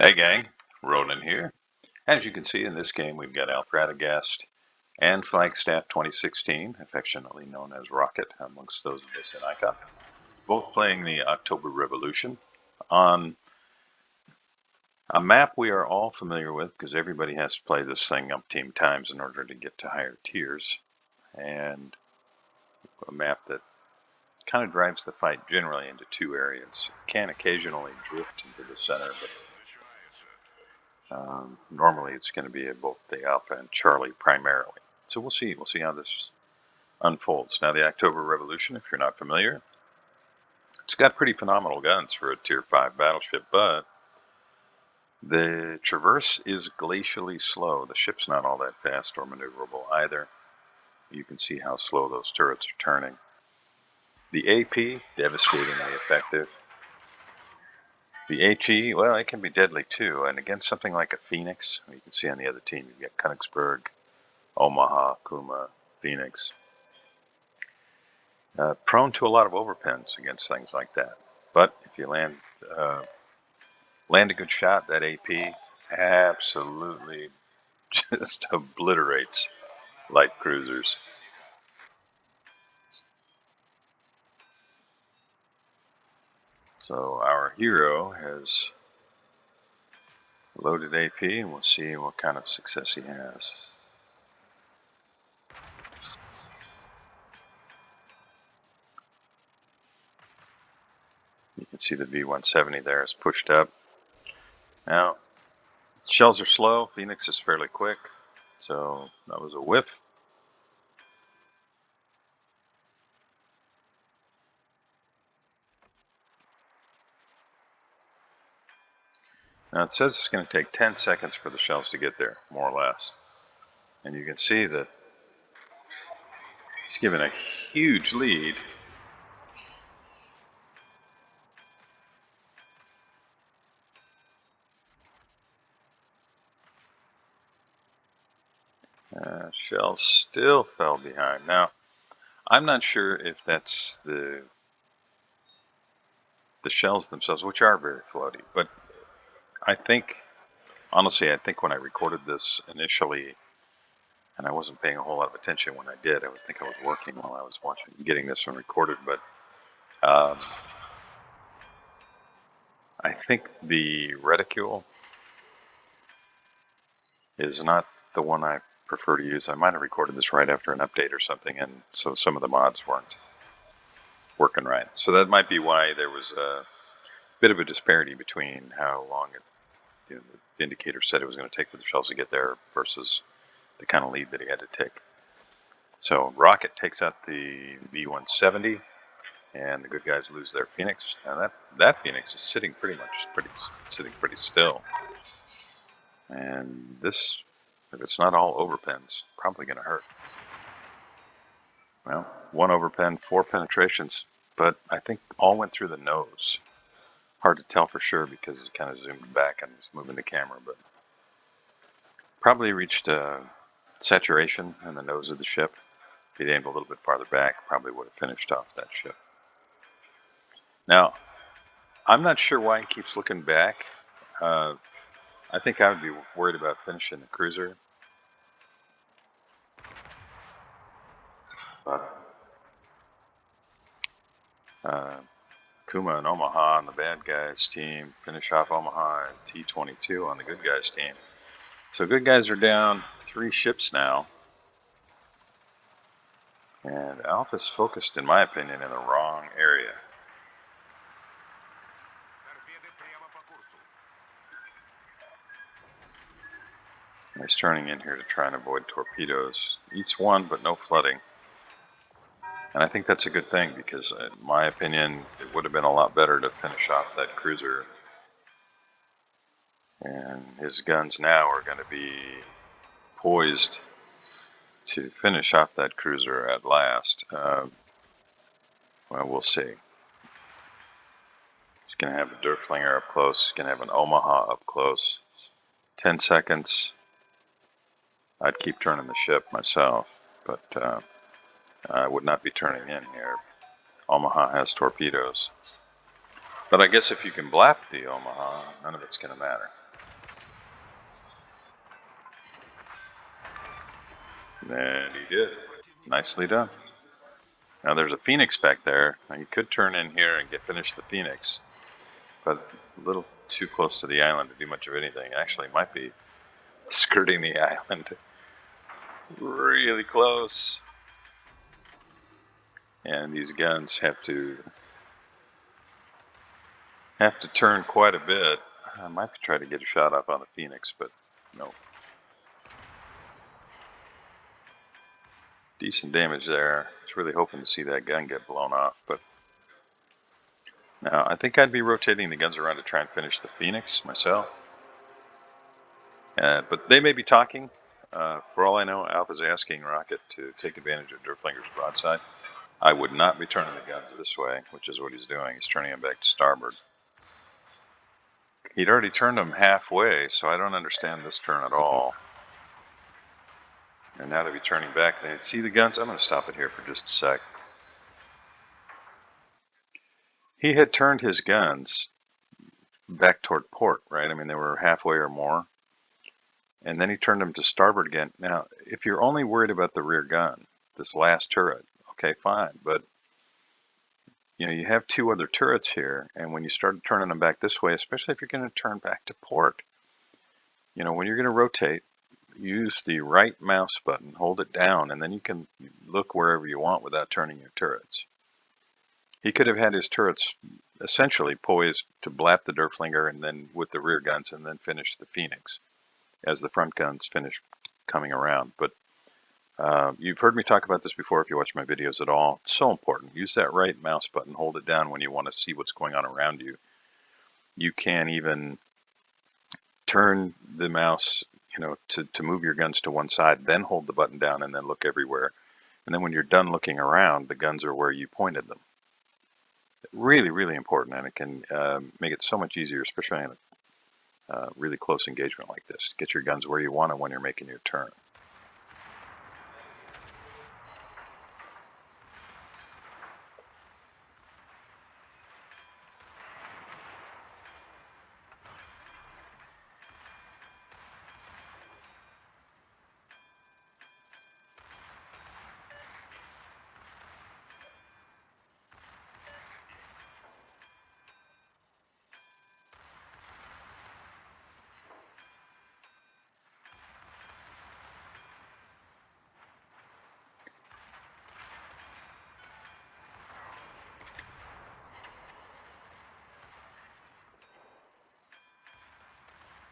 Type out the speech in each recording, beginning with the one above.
Hey gang, Ronan here. As you can see in this game, we've got Alfradagast and Flagstaff 2016, affectionately known as Rocket amongst those of us in ICOP, both playing the October Revolution on a map we are all familiar with because everybody has to play this thing umpteen times in order to get to higher tiers, and a map that kind of drives the fight generally into two areas. It can occasionally drift into the center, but normally it's going to be both the Alpha and Charlie primarily. So we'll see how this unfolds. Now the October Revolution, if you're not familiar, it's got pretty phenomenal guns for a tier 5 battleship, but the traverse is glacially slow. The ship's not all that fast or maneuverable either. You can see how slow those turrets are turning. The AP, devastatingly effective. The HE, well, it can be deadly too. And against something like a Phoenix, you can see on the other team, you've got Königsberg, Omaha, Kuma, Phoenix. Prone to a lot of overpens against things like that. But if you land a good shot, that AP absolutely just obliterates light cruisers. So our hero has loaded AP, and we'll see what kind of success he has. You can see the V170 there is pushed up. Now, shells are slow. Phoenix is fairly quick. So that was a whiff. Now it says it's going to take 10 seconds for the shells to get there, more or less. And you can see that it's given a huge lead. Shells still fell behind. Now, I'm not sure if that's the shells themselves, which are very floaty, but I think, honestly, when I recorded this initially, and I wasn't paying a whole lot of attention when I did, I was working while I was getting this one recorded, but I think the reticule is not the one I prefer to use. I might have recorded this right after an update or something, and so some of the mods weren't working right. So that might be why there was a bit of a disparity between how long the indicator said it was going to take for the shells to get there versus the kind of lead that he had to take. So Rocket takes out the V170, and the good guys lose their Phoenix. Now that Phoenix is sitting pretty still. And this, if it's not all overpens, probably going to hurt. Well, 1 overpen, 4 penetrations, but I think all went through the nose. Hard to tell for sure because it kind of zoomed back and was moving the camera, but probably reached saturation in the nose of the ship. If he'd aimed a little bit farther back, probably would have finished off that ship. Now, I'm not sure why he keeps looking back. I think I would be worried about finishing the cruiser. But Kuma and Omaha on the bad guys team finish off Omaha and T-22 on the good guys team. So good guys are down 3 ships now. And Alpha's focused, in my opinion, in the wrong area. He's turning in here to try and avoid torpedoes. Eats 1, but no flooding. And I think that's a good thing because, in my opinion, it would have been a lot better to finish off that cruiser. And his guns now are going to be poised to finish off that cruiser at last. Well, we'll see. He's going to have a Derflinger up close. He's going to have an Omaha up close. 10 seconds. I'd keep turning the ship myself, but I would not be turning in here. Omaha has torpedoes. But I guess if you can blap the Omaha, none of it's going to matter. And he did. Nicely done. Now there's a Phoenix back there. Now you could turn in here and finish the Phoenix, but a little too close to the island to do much of anything. Actually, it might be skirting the island. Really close. And these guns have to turn quite a bit. I might try to get a shot up on the Phoenix, but no. Decent damage there. I was really hoping to see that gun get blown off, but now I think I'd be rotating the guns around to try and finish the Phoenix myself. But they may be talking. For all I know, Alpha's asking Rocket to take advantage of Derflinger's broadside. I would not be turning the guns this way, which is what he's doing. He's turning them back to starboard. He'd already turned them halfway, so I don't understand this turn at all. And now to be turning back, they see the guns. I'm going to stop it here for just a sec. He had turned his guns back toward port, right? I mean, they were halfway or more. And then he turned them to starboard again. Now, if you're only worried about the rear gun, this last turret, okay, fine. But, you know, you have two other turrets here. And when you start turning them back this way, especially if you're going to turn back to port, you know, when you're going to rotate, use the right mouse button, hold it down, and then you can look wherever you want without turning your turrets. He could have had his turrets essentially poised to blap the Derflinger and then with the rear guns and then finish the Phoenix as the front guns finish coming around. But you've heard me talk about this before if you watch my videos at all. It's so important. Use that right mouse button, hold it down when you want to see what's going on around you. You can even turn the mouse, you know, to move your guns to one side, then hold the button down and then look everywhere. And then when you're done looking around, the guns are where you pointed them. Really, really important, and it can make it so much easier, especially in a really close engagement like this. Get your guns where you want them when you're making your turn.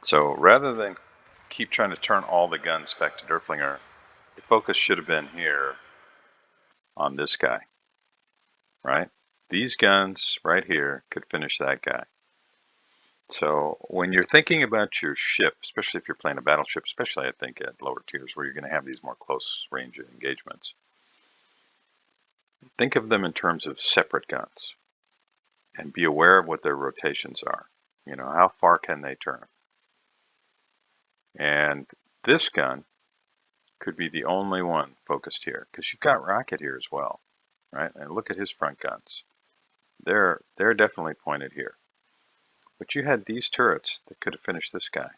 So rather than keep trying to turn all the guns back to Derflinger, the focus should have been here on this guy, right? These guns right here could finish that guy. So when you're thinking about your ship, especially if you're playing a battleship, especially I think at lower tiers where you're going to have these more close range engagements, think of them in terms of separate guns and be aware of what their rotations are. You know, how far can they turn? And this gun could be the only one focused here because you've got Rocket here as well, right? And look at his front guns. They're definitely pointed here. But you had these turrets that could have finished this guy.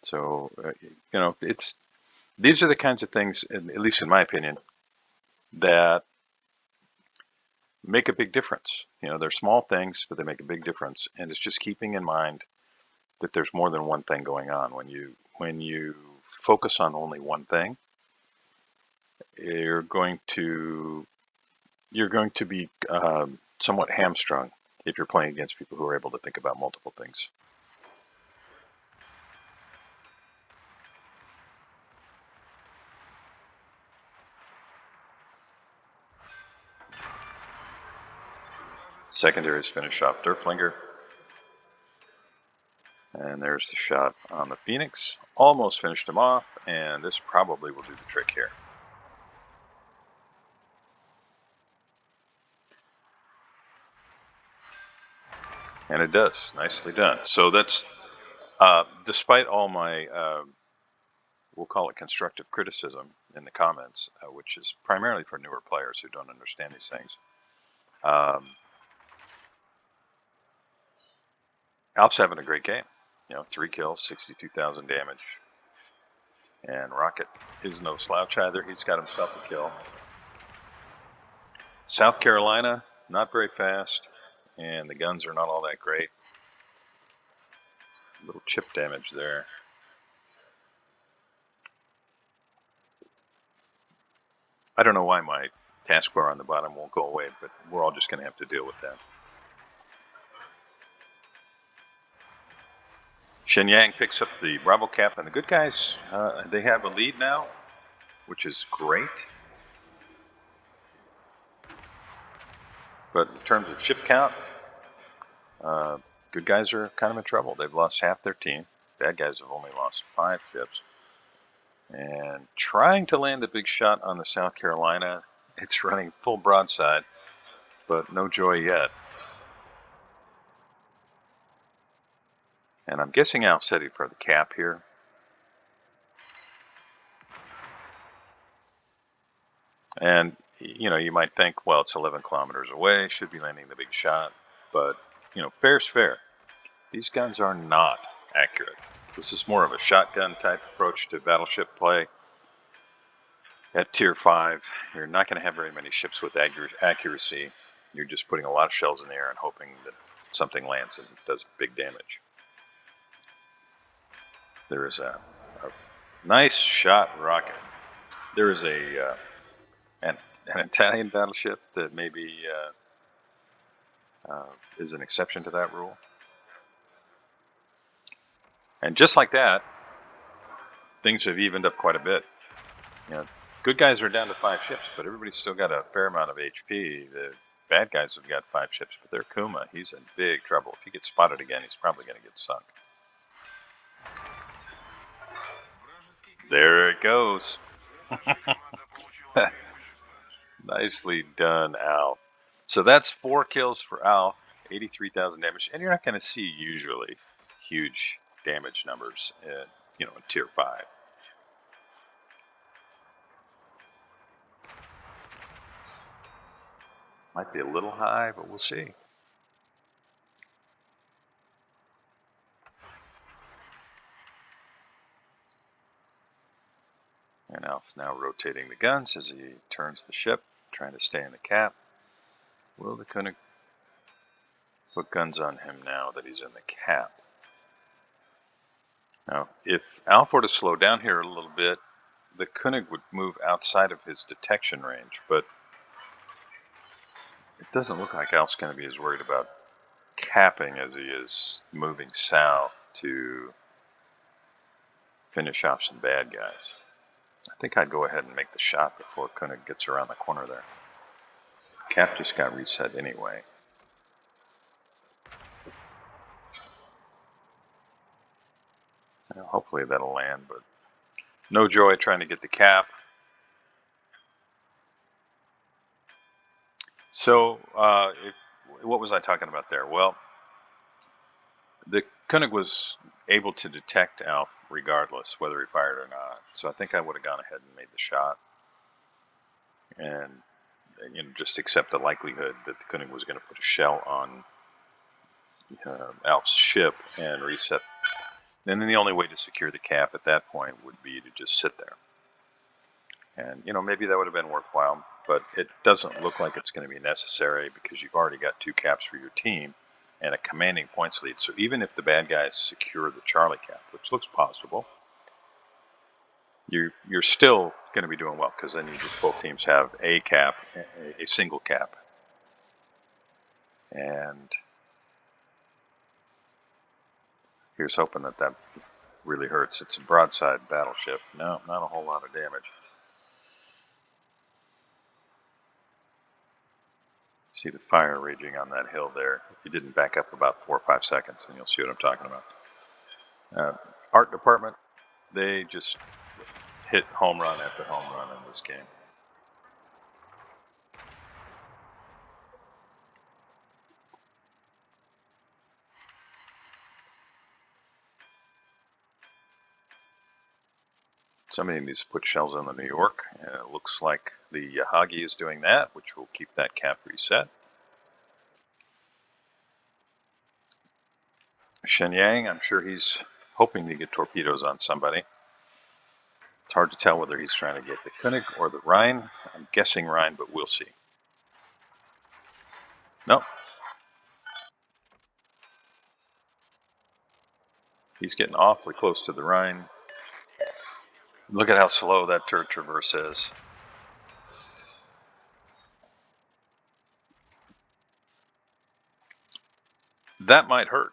So, you know, these are the kinds of things, at least in my opinion, that make a big difference. You know, they're small things, but they make a big difference. And it's just keeping in mind that there's more than one thing going on. When you focus on only one thing, you're going to be somewhat hamstrung if you're playing against people who are able to think about multiple things. Secondaries finish off Derflinger. And there's the shot on the Phoenix. Almost finished him off, and this probably will do the trick here. And it does. Nicely done. So that's, despite all my, we'll call it constructive criticism in the comments, which is primarily for newer players who don't understand these things. Alf's having a great game. 3 kills, 62,000 damage. And Rocket is no slouch either. He's got himself a kill. South Carolina, not very fast, and the guns are not all that great. A little chip damage there. I don't know why my taskbar on the bottom won't go away, but we're all just going to have to deal with that. Shenyang picks up the Bravo cap, and the good guys, they have a lead now, which is great. But in terms of ship count, good guys are kind of in trouble. They've lost half their team. Bad guys have only lost 5 ships. And trying to land a big shot on the South Carolina, it's running full broadside, but no joy yet. And I'm guessing Al's heading for the cap here. And, you might think, well, it's 11 kilometers away, should be landing the big shot. But, fair's fair. These guns are not accurate. This is more of a shotgun type approach to battleship play. At Tier 5, you're not going to have very many ships with accuracy. You're just putting a lot of shells in the air and hoping that something lands and does big damage. There is a nice shot rocket. There is an Italian battleship that maybe is an exception to that rule. And just like that, things have evened up quite a bit. Good guys are down to 5 ships, but everybody's still got a fair amount of HP. The bad guys have got 5 ships, but their Kuma, he's in big trouble. If he gets spotted again, he's probably going to get sunk. There it goes. Nicely done, Alf. So that's 4 kills for Alf, 83,000 damage, and you're not going to see usually huge damage numbers in Tier 5. Might be a little high, but we'll see. And Alf's now rotating the guns as he turns the ship, trying to stay in the cap. Will the Koenig put guns on him now that he's in the cap? Now, if Alf were to slow down here a little bit, the Koenig would move outside of his detection range, but it doesn't look like Alf's going to be as worried about capping as he is moving south to finish off some bad guys. I think I'd go ahead and make the shot before Koenig gets around the corner there. Cap just got reset anyway. Hopefully that'll land, but no joy trying to get the cap. So, what was I talking about there? Well, the Koenig was able to detect Alf regardless whether he fired or not. So I think I would have gone ahead and made the shot, and just accept the likelihood that the Koenig was going to put a shell on Alf's ship and reset. And then the only way to secure the cap at that point would be to just sit there. And, maybe that would have been worthwhile, but it doesn't look like it's going to be necessary because you've already got 2 caps for your team and a commanding points lead. So even if the bad guys secure the Charlie cap, which looks possible, you're still going to be doing well because then both teams have a cap, a single cap. And here's hoping that really hurts. It's a broadside battleship. No, not a whole lot of damage. See the fire raging on that hill there. If you didn't back up about 4 or 5 seconds, and you'll see what I'm talking about. Art department, they just hit home run after home run in this game. Somebody needs to put shells on the New York. It looks like the Yahagi is doing that, which will keep that cap reset. Shenyang, I'm sure he's hoping to get torpedoes on somebody. It's hard to tell whether he's trying to get the König or the Rhine. I'm guessing Rhine, but we'll see. Nope. He's getting awfully close to the Rhine. Look at how slow that turret traverse is. That might hurt.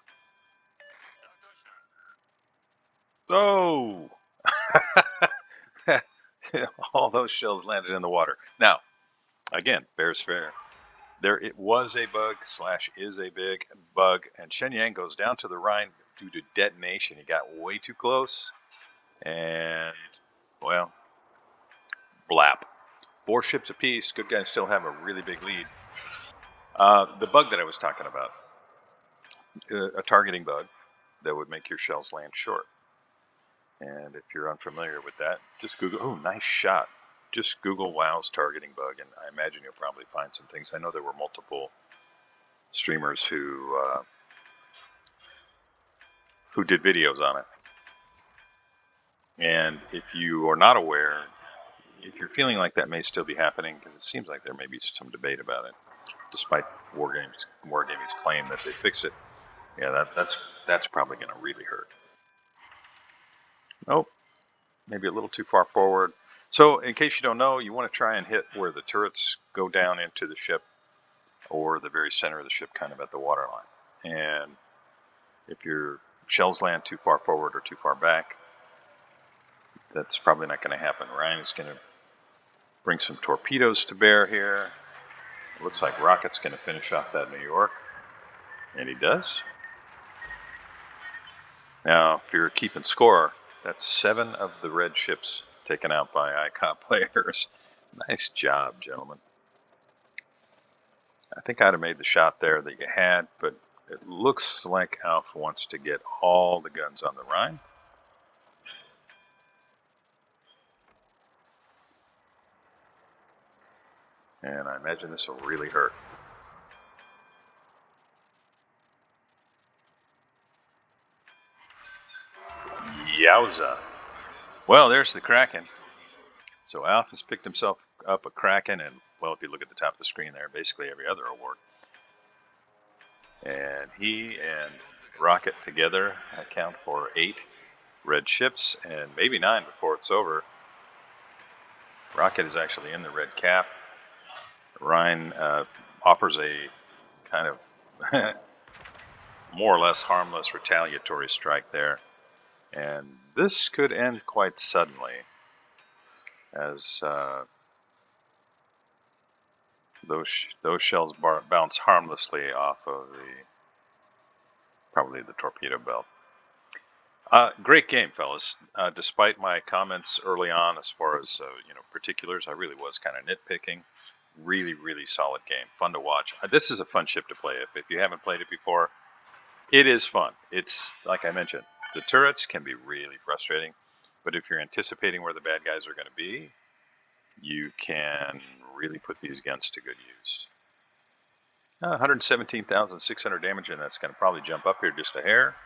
Oh! All those shells landed in the water. Now, again, bears fair. There it was a bug / is a big bug, and Shenyang goes down to the Rhine due to detonation. He got way too close, and, well, blap. 4 ships apiece. Good guys still have a really big lead. The bug that I was talking about, a targeting bug that would make your shells land short. And if you're unfamiliar with that, just Google, oh, nice shot. Just Google WoW's targeting bug, and I imagine you'll probably find some things. I know there were multiple streamers who did videos on it. And if you are not aware, if you're feeling like that may still be happening, because it seems like there may be some debate about it, despite Wargaming's claim that they fixed it, yeah, that's probably going to really hurt. Nope, maybe a little too far forward. So in case you don't know, you want to try and hit where the turrets go down into the ship, or the very center of the ship, kind of at the waterline. And if your shells land too far forward or too far back, that's probably not going to happen. Ryan is going to bring some torpedoes to bear here. It looks like Rocket's going to finish off that New York, and he does. Now, if you're keeping score, that's 7 of the red ships taken out by ICOP players. Nice job, gentlemen. I think I'd have made the shot there that you had, but it looks like Alf wants to get all the guns on the Rhine. And I imagine this will really hurt. Yowza. Well, there's the Kraken. So Alf has picked himself up a Kraken, and, well, if you look at the top of the screen there, basically every other award. And he and Rocket together account for 8 red ships, and maybe 9 before it's over. Rocket is actually in the red cap. Ryan offers a kind of more or less harmless retaliatory strike there. And this could end quite suddenly, as those shells bounce harmlessly off of probably the torpedo belt. Great game, fellas. Despite my comments early on as far as particulars, I really was kind of nitpicking. Really, really solid game. Fun to watch. This is a fun ship to play. If you haven't played it before, it is fun. It's, like I mentioned, the turrets can be really frustrating, but if you're anticipating where the bad guys are going to be, you can really put these guns to good use. 117,600 damage, and that's going to probably jump up here just a hair.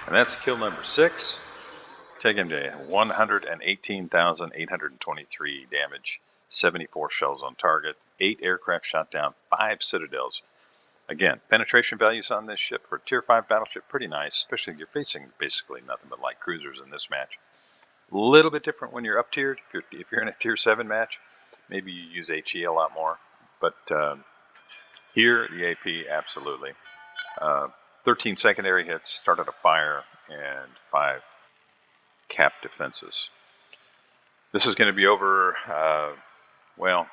And that's kill number 6. Take him to 118,823 damage, 74 shells on target, 8 aircraft shot down, 5 citadels. Again, penetration values on this ship for a Tier 5 battleship, pretty nice, especially if you're facing basically nothing but light cruisers in this match. A little bit different when you're up-tiered. If you're in a Tier 7 match, maybe you use HE a lot more. But here, the AP, absolutely. 13 secondary hits, started a fire, and 5 cap defenses. This is going to be over, well,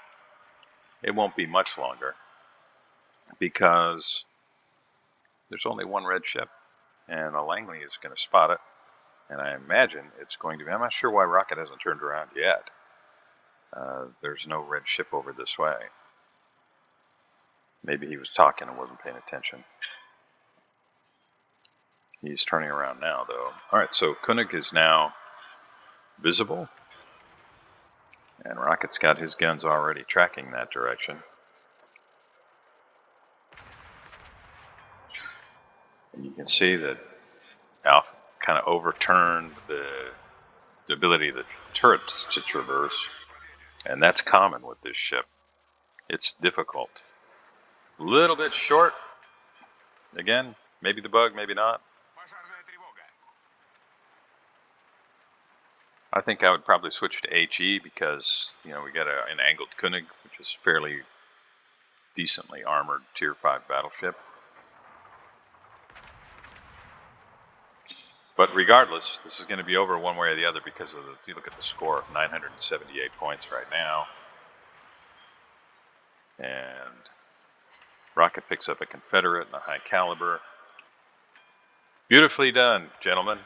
it won't be much longer, because there's only one red ship, and Langley is going to spot it, and I imagine it's going to be, I'm not sure why Rocket hasn't turned around yet. There's no red ship over this way. Maybe he was talking and wasn't paying attention. He's turning around now, though. All right, so König is now visible. And Rocket's got his guns already tracking that direction. And you can see that Alpha kind of overturned the ability of the turrets to traverse. And that's common with this ship. It's difficult. A little bit short. Again, maybe the bug, maybe not. I think I would probably switch to HE because, we got an angled König, which is fairly decently armored Tier 5 battleship. But regardless, this is going to be over one way or the other because of if you look at the score, 978 points right now. And Rocket picks up a Confederate and a high caliber. Beautifully done, gentlemen.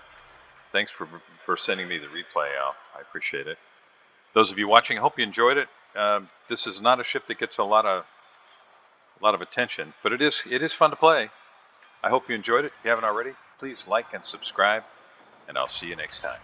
Thanks for sending me the replay, Al. I appreciate it. Those of you watching, I hope you enjoyed it. This is not a ship that gets a lot of attention, but it is fun to play. I hope you enjoyed it. If you haven't already, please like and subscribe, and I'll see you next time.